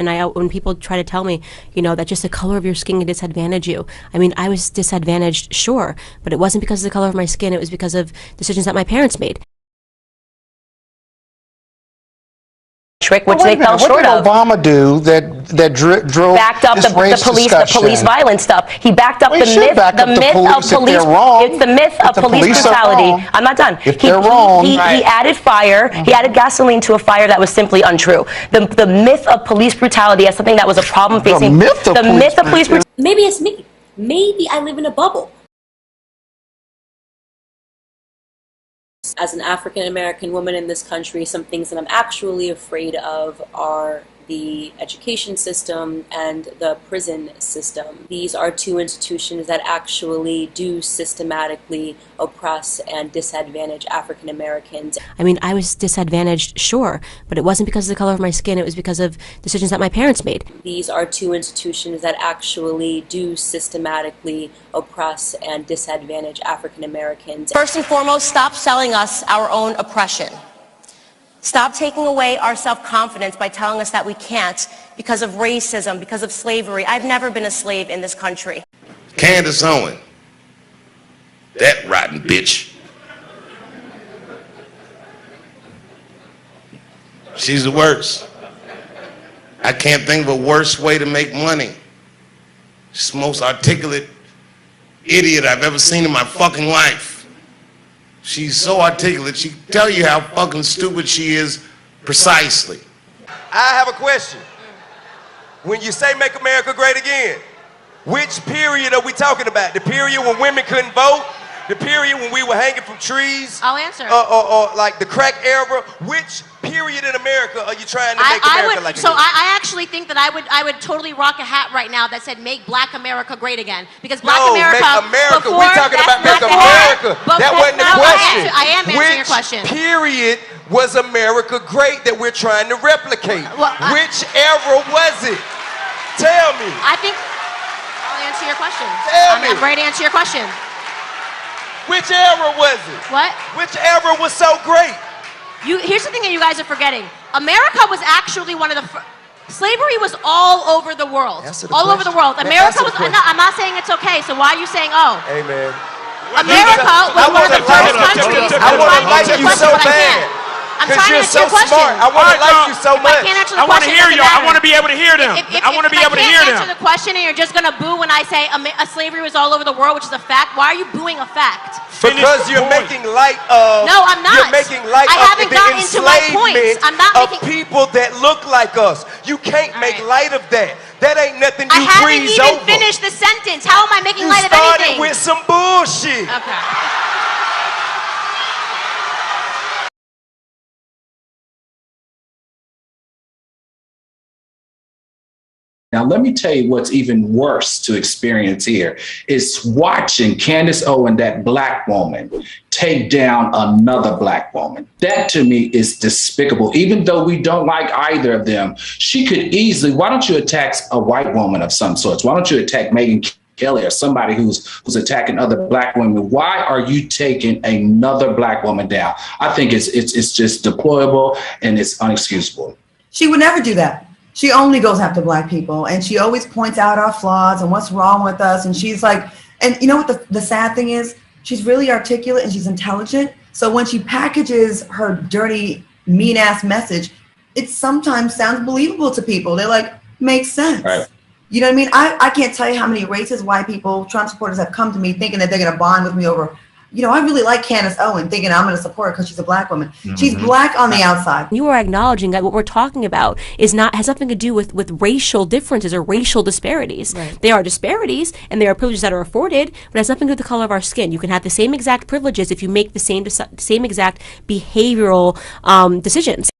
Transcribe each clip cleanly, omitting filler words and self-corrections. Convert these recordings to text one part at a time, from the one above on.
And when people try to tell me, you know, that just the color of your skin can disadvantage you. I mean, I was disadvantaged, sure, but it wasn't because of the color of my skin. It was because of decisions that my parents made. Which they fell short of. What did Obama do that drove backed up the police violence stuff? He backed up the myth of police. It's the myth of police brutality. I'm not done. If they're wrong, he added fire. He added gasoline to a fire that was simply untrue. The myth of police brutality as something that was a problem facing the myth of police brutality. Maybe it's me. Maybe I live in a bubble. As an African-American woman in this country, some things that I'm actually afraid of are the education system and the prison system. These are two institutions that actually do systematically oppress and disadvantage African Americans. I mean, I was disadvantaged, sure, but it wasn't because of the color of my skin. It was because of decisions that my parents made. These are two institutions that actually do systematically oppress and disadvantage African Americans. First and foremost, stop selling us our own oppression. Stop taking away our self-confidence by telling us that we can't because of racism, because of slavery. I've never been a slave in this country. Candace Owen, that rotten bitch. She's the worst. I can't think of a worse way to make money. She's the most articulate idiot I've ever seen in my fucking life. She's so articulate, she can tell you how fucking stupid she is precisely. I have a question. When you say make America great again, which period are we talking about? The period when women couldn't vote? The period when we were hanging from trees? I'll answer. Or like the crack era? Which period in America are you trying to make America like So again? I actually think that I would totally rock a hat right now that said make Black America great again. Because Black America, make America. Before, We're talking about make America. That wasn't the question. I am answering your question. Which period was America great that we're trying to replicate? Well, which era was it? Tell me. I think I'll answer your question. Tell me. I'm ready to answer your question. Which era was it? What? Which era was so great? Here's the thing that you guys are forgetting. America was actually one of the slavery was all over the world. All over the world. America was. No, I'm not saying it's okay. So why are you saying oh? Hey man. America was one of the first countries. I want to like you so bad. I'm trying to answer your question. Smart. I want to like you so much. I can't answer the question. I want to hear you. I want to be able to hear them. I want to be able to hear them. If I can't answer the question and you're just going to boo when I say slavery was all over the world, which is a fact, why are you booing a fact? Because you're making light of. No, I'm not. You're making light I of haven't the gotten into my points. enslavement I'm not of making people that look like us. You can't make light of that. That ain't nothing you I haven't breeze even over. finished the sentence. How am I making light of You anything? started with some bullshit. Okay. Now, let me tell you what's even worse to experience here is watching Candace Owen, that Black woman, take down another Black woman. That to me is despicable. Even though we don't like either of them, she could easily, why don't you attack a white woman of some sorts? Why don't you attack Megyn Kelly or somebody who's attacking other Black women? Why are you taking another Black woman down? I think it's just deplorable and it's unexcusable. She would never do that. She only goes after Black people, and she always points out our flaws and what's wrong with us. And she's like, and you know what the sad thing is? She's really articulate and she's intelligent. So when she packages her dirty, mean-ass message, it sometimes sounds believable to people. They're like, makes sense. Right. You know what I mean? I can't tell you how many racist white people, Trump supporters, have come to me thinking that they're going to bond with me over, you know, I really like Candace Owen, thinking I'm going to support her because she's a Black woman. Mm-hmm. She's Black on the outside. You are acknowledging that what we're talking about has nothing to do with racial differences or racial disparities. Right. They are disparities and they are privileges that are afforded, but it has nothing to do with the color of our skin. You can have the same exact privileges if you make the same exact behavioral decisions.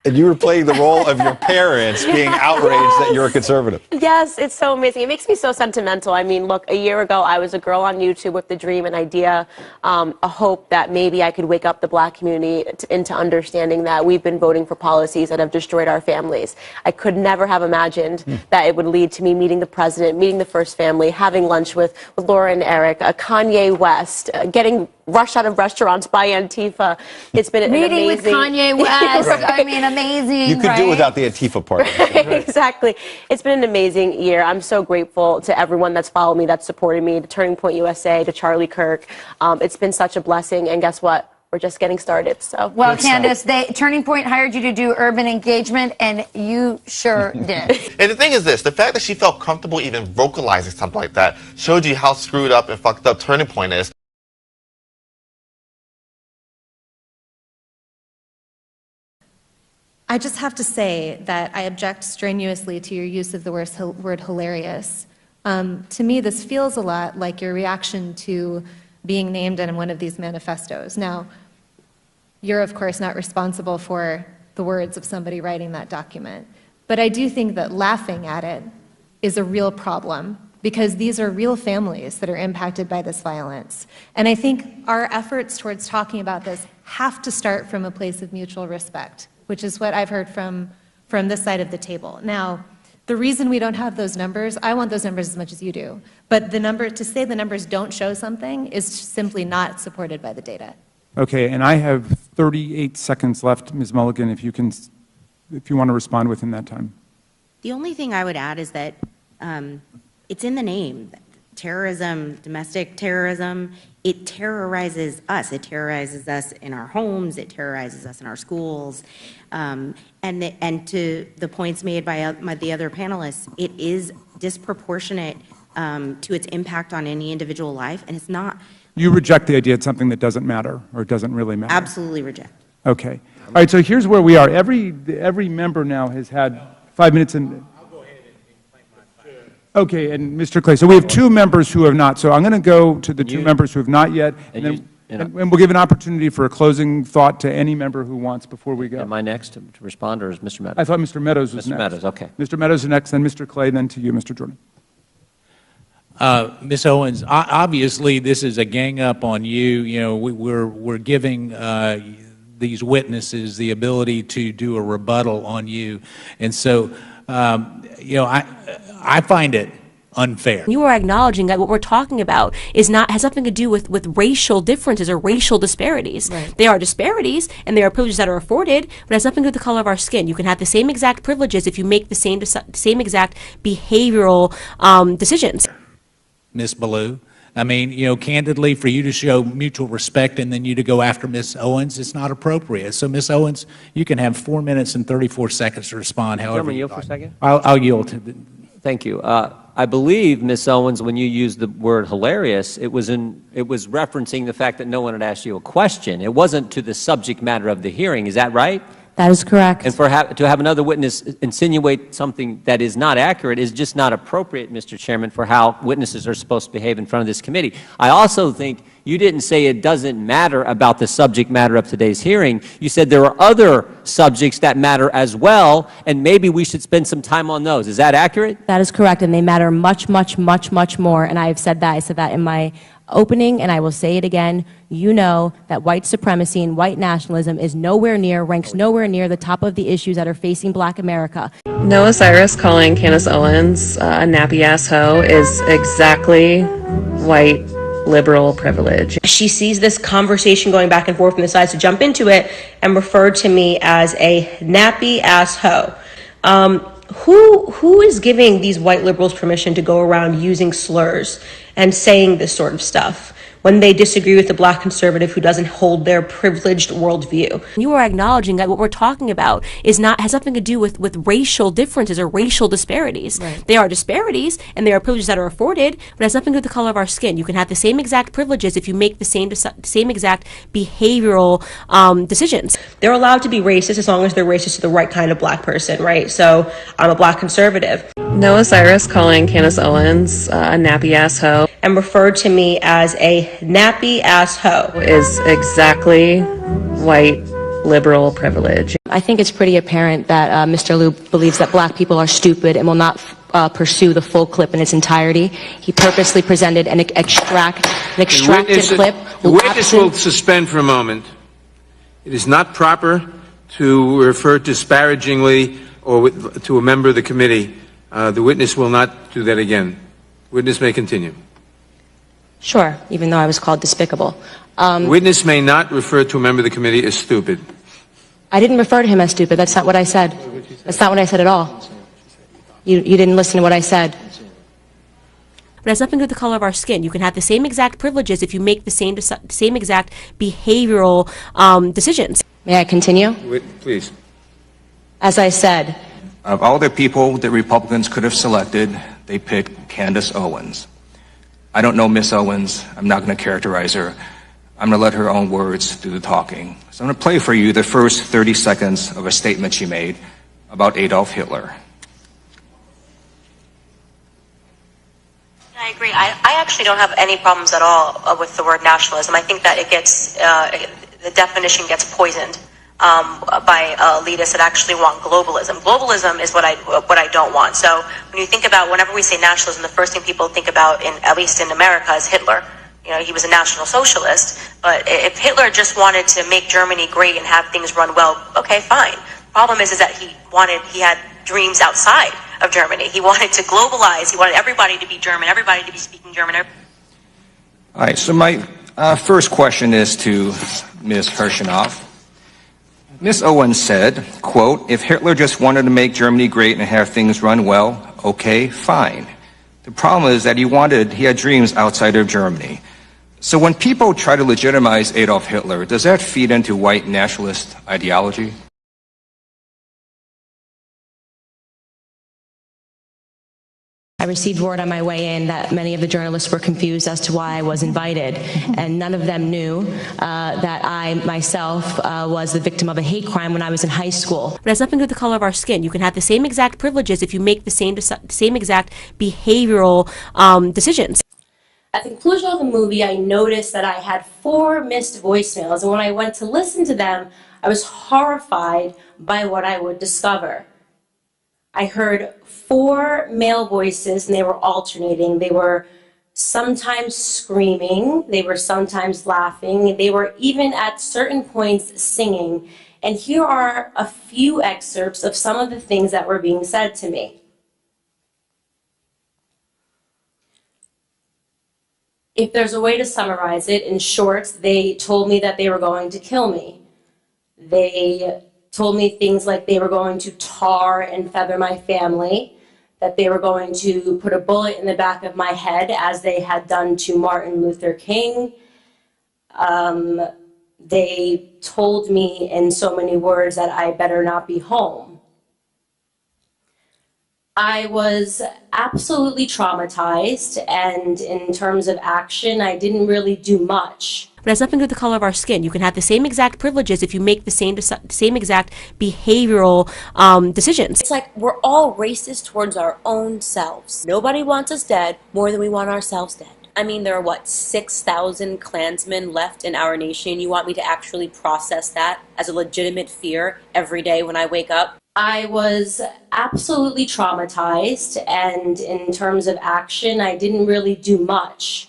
And you were playing the role of your parents being outraged that you're a conservative. Yes, it's so amazing. It makes me so sentimental. I mean, look, a year ago, I was a girl on YouTube with the dream, an idea, a hope that maybe I could wake up the Black community into understanding that we've been voting for policies that have destroyed our families. I could never have imagined that it would lead to me meeting the president, meeting the First Family, having lunch with Laura and Eric, Kanye West, getting rushed out of restaurants by Antifa. It's been an Meeting amazing... with Kanye West. I mean, amazing. You could do without the Antifa part. Exactly. It's been an amazing year. I'm so grateful to everyone that's followed me, that's supported me, to Turning Point USA, to Charlie Kirk. It's been such a blessing, and guess what? We're just getting started. So well, Candace, Turning Point hired you to do urban engagement, and you sure did. And the thing is this, the fact that she felt comfortable even vocalizing something like that showed you how screwed up and fucked up Turning Point is. I just have to say that I object strenuously to your use of the word hilarious. To me, this feels a lot like your reaction to being named in one of these manifestos. Now, you're of course not responsible for the words of somebody writing that document, but I do think that laughing at it is a real problem because these are real families that are impacted by this violence. And I think our efforts towards talking about this have to start from a place of mutual respect, which is what I've heard from this side of the table. Now, the reason we don't have those numbers, I want those numbers as much as you do, but to say the numbers don't show something is simply not supported by the data. Okay, and I have 38 seconds left, Ms. Mulligan, if you want to respond within that time. The only thing I would add is that it's in the name. Terrorism, domestic terrorism, it terrorizes us. It terrorizes us in our homes. It terrorizes us in our schools. And to the points made by the other panelists, it is disproportionate to its impact on any individual life, and it's not. You reject the idea it's something that doesn't matter or doesn't really matter? Absolutely reject. Okay. All right, so here's where we are. Every member now has had 5 minutes and... Okay, and Mr. Clay, so we have two members who have not. So I'm going to go to the two members who have not yet, and we'll give an opportunity for a closing thought to any member who wants before we go. Am I next to respond, or is Mr. Meadows? I thought Mr. Meadows was next. Mr. Meadows, okay. Mr. Meadows is next, then Mr. Clay, then to you, Mr. Jordan. Ms. Owens, obviously this is a gang up on you. You know, we're giving these witnesses the ability to do a rebuttal on you, and so you know, I find it unfair. You are acknowledging that what we're talking about has nothing to do with racial differences or racial disparities. Right. They are disparities, and they are privileges that are afforded, but it has nothing to do with the color of our skin. You can have the same exact privileges if you make the same exact behavioral decisions. Ms. Ballou, I mean, you know, candidly, for you to show mutual respect and then you to go after Ms. Owens, it's not appropriate. So, Ms. Owens, you can have 4 minutes and 34 seconds to respond. However, yield for a second. I'll yield to. Thank you. I believe, Ms. Owens, when you used the word hilarious, it was referencing the fact that no one had asked you a question. It wasn't to the subject matter of the hearing. Is that right? That is correct. And to have another witness insinuate something that is not accurate is just not appropriate, Mr. Chairman, for how witnesses are supposed to behave in front of this committee. I also think you didn't say it doesn't matter about the subject matter of today's hearing. You said there are other subjects that matter as well, and maybe we should spend some time on those. Is that accurate? That is correct, and they matter much, much, much, much more, and I have said that. I said that in my opening, and I will say it again. You know that white supremacy and white nationalism ranks nowhere near the top of the issues that are facing Black America. Noah Cyrus calling Candace Owens a nappy-ass hoe is exactly white liberal privilege. She sees this conversation going back and forth and decides to jump into it and refer to me as a nappy-ass hoe. Who is giving these white liberals permission to go around using slurs and saying this sort of stuff when they disagree with the Black conservative who doesn't hold their privileged worldview? You are acknowledging that what we're talking about has nothing to do with racial differences or racial disparities. Right. They are disparities, and they are privileges that are afforded, but it has nothing to do with the color of our skin. You can have the same exact privileges if you make the same exact behavioral decisions. They're allowed to be racist as long as they're racist to the right kind of Black person, right? So I'm a Black conservative. Noah Cyrus calling Candace Owens a nappy-ass hoe and referred to me as a nappy-ass hoe is exactly white liberal privilege. I think it's pretty apparent that Mr. Liu believes that Black people are stupid and will not pursue the full clip in its entirety. He purposely presented an extracted clip. The witness will suspend for a moment. It is not proper to refer disparagingly or to a member of the committee. The witness will not do that again. Witness may continue. Sure, even though I was called despicable. Witness may not refer to a member of the committee as stupid. I didn't refer to him as stupid. That's not what I said. That's not what I said at all. You didn't listen to what I said. But it has nothing to do with the color of our skin. You can have the same exact privileges if you make the same exact behavioral decisions. May I continue? Please. As I said, of all the people that Republicans could have selected, they picked Candace Owens. I don't know Miss Owens. I'm not going to characterize her. I'm going to let her own words do the talking. So I'm going to play for you the first 30 seconds of a statement she made about Adolf Hitler. I agree. I actually don't have any problems at all with the word nationalism. I think that it gets, the definition gets poisoned by elitists that actually want globalism. Globalism is what I don't want. So when you think about, whenever we say nationalism, the first thing people think about, at least in America, is Hitler. You know, he was a National Socialist, but if Hitler just wanted to make Germany great and have things run well, okay, fine. Problem is that he had dreams outside of Germany. He wanted to globalize. He wanted everybody to be German, everybody to be speaking German. All right, so my first question is to Ms. Hershinoff. Ms. Owens said, quote, if Hitler just wanted to make Germany great and have things run well, okay, fine. The problem is that he had dreams outside of Germany. So when people try to legitimize Adolf Hitler, does that feed into white nationalist ideology? I received word on my way in that many of the journalists were confused as to why I was invited, and none of them knew that I myself was the victim of a hate crime when I was in high school. But it has nothing to do with the color of our skin. You can have the same exact privileges if you make the same exact behavioral decisions. At the conclusion of the movie, I noticed that I had 4 missed voicemails, and when I went to listen to them, I was horrified by what I would discover. I heard 4 male voices, and they were alternating. They were sometimes screaming, they were sometimes laughing, they were even at certain points singing. And here are a few excerpts of some of the things that were being said to me. If there's a way to summarize it, in short, they told me that they were going to kill me. They told me things like they were going to tar and feather my family, that they were going to put a bullet in the back of my head as they had done to Martin Luther King. They told me in so many words that I better not be home. I was absolutely traumatized, and in terms of action, I didn't really do much. But it has nothing to do with the color of our skin. You can have the same exact privileges if you make the same exact behavioral decisions. It's like we're all racist towards our own selves. Nobody wants us dead more than we want ourselves dead. I mean, there are, what, 6,000 Klansmen left in our nation? You want me to actually process that as a legitimate fear every day when I wake up? I was absolutely traumatized, and in terms of action, I didn't really do much.